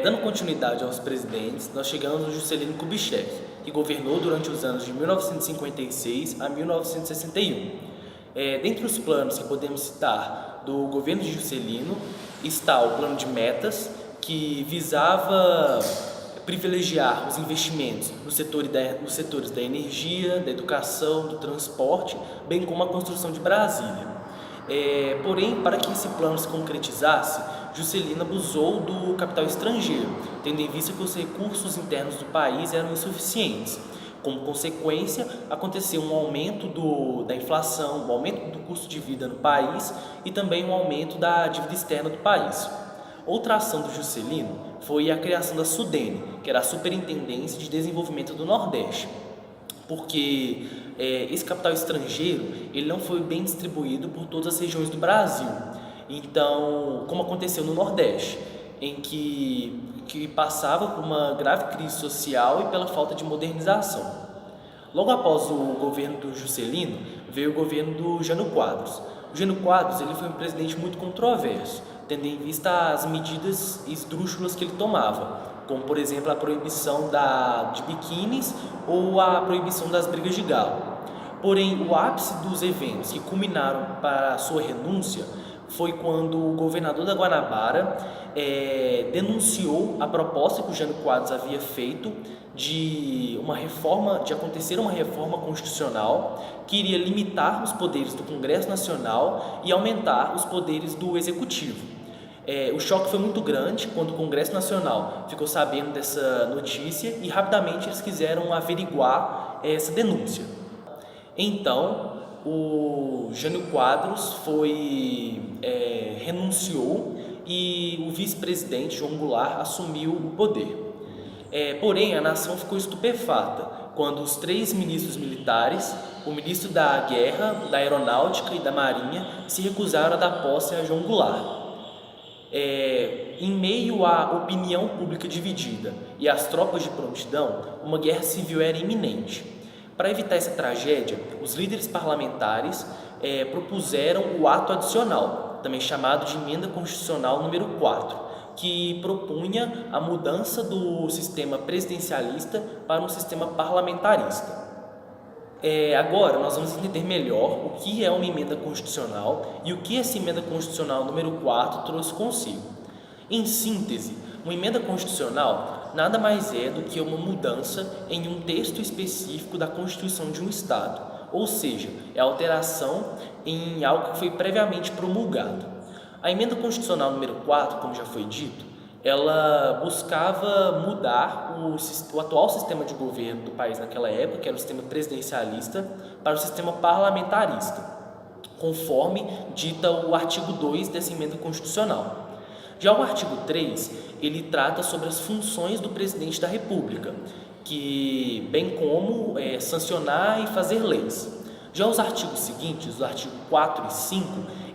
Dando continuidade aos presidentes, nós chegamos no Juscelino Kubitschek, que governou durante os anos de 1956 a 1961. Dentre os planos que podemos citar do governo de Juscelino está o plano de metas, que visava privilegiar os investimentos nos setores da energia, da educação, do transporte, bem como a construção de Brasília. Porém, para que esse plano se concretizasse, Juscelino abusou do capital estrangeiro, tendo em vista que os recursos internos do país eram insuficientes. Como consequência, aconteceu um aumento da inflação, um aumento do custo de vida no país e também um aumento da dívida externa do país. Outra ação do Juscelino foi a criação da SUDENE, que era a Superintendência de Desenvolvimento do Nordeste, porque esse capital estrangeiro ele não foi bem distribuído por todas as regiões do Brasil. Então, como aconteceu no Nordeste, em que passava por uma grave crise social e pela falta de modernização. Logo após o governo do Juscelino, veio o governo do Jânio Quadros. O Jânio Quadros ele foi um presidente muito controverso, tendo em vista as medidas esdrúxulas que ele tomava, como, por exemplo, a proibição de biquínis ou a proibição das brigas de galo. Porém, o ápice dos eventos que culminaram para a sua renúncia foi quando o governador da Guanabara denunciou a proposta que o Jânio Quadros havia feito de acontecer uma reforma constitucional que iria limitar os poderes do Congresso Nacional e aumentar os poderes do Executivo. O choque foi muito grande quando o Congresso Nacional ficou sabendo dessa notícia e rapidamente eles quiseram averiguar essa denúncia. Então, o Jânio Quadros renunciou e o vice-presidente João Goulart assumiu o poder. Porém, a nação ficou estupefata quando os 3 ministros militares, o ministro da Guerra, da Aeronáutica e da Marinha, se recusaram a dar posse a João Goulart. Em meio à opinião pública dividida e às tropas de prontidão, uma guerra civil era iminente. Para evitar essa tragédia, os líderes parlamentares propuseram o ato adicional, também chamado de Emenda Constitucional número 4, que propunha a mudança do sistema presidencialista para um sistema parlamentarista. Agora nós vamos entender melhor o que é uma emenda constitucional e o que essa emenda constitucional número 4 trouxe consigo. Em síntese, uma emenda constitucional nada mais é do que uma mudança em um texto específico da Constituição de um Estado, ou seja, é a alteração em algo que foi previamente promulgado. A emenda constitucional número 4, como já foi dito, ela buscava mudar o atual sistema de governo do país naquela época, que era o sistema presidencialista, para o sistema parlamentarista, conforme dita o artigo 2 dessa emenda constitucional. Já o artigo 3, ele trata sobre as funções do presidente da República, bem como sancionar e fazer leis. Já os artigos seguintes, os artigos 4 e 5,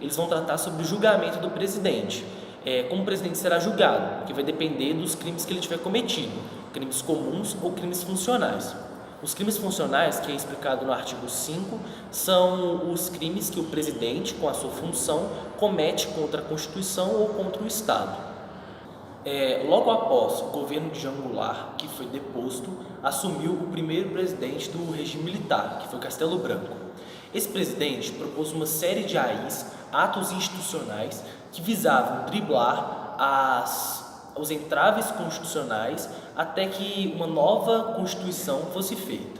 eles vão tratar sobre o julgamento do presidente, como o presidente será julgado, que vai depender dos crimes que ele tiver cometido, crimes comuns ou crimes funcionais. Os crimes funcionais, que é explicado no artigo 5, são os crimes que o presidente, com a sua função, comete contra a Constituição ou contra o Estado. Logo após o governo de João Goulart, que foi deposto, assumiu o primeiro presidente do regime militar, que foi Castelo Branco. Esse presidente propôs uma série de atos institucionais que visavam driblar os entraves constitucionais até que uma nova Constituição fosse feita.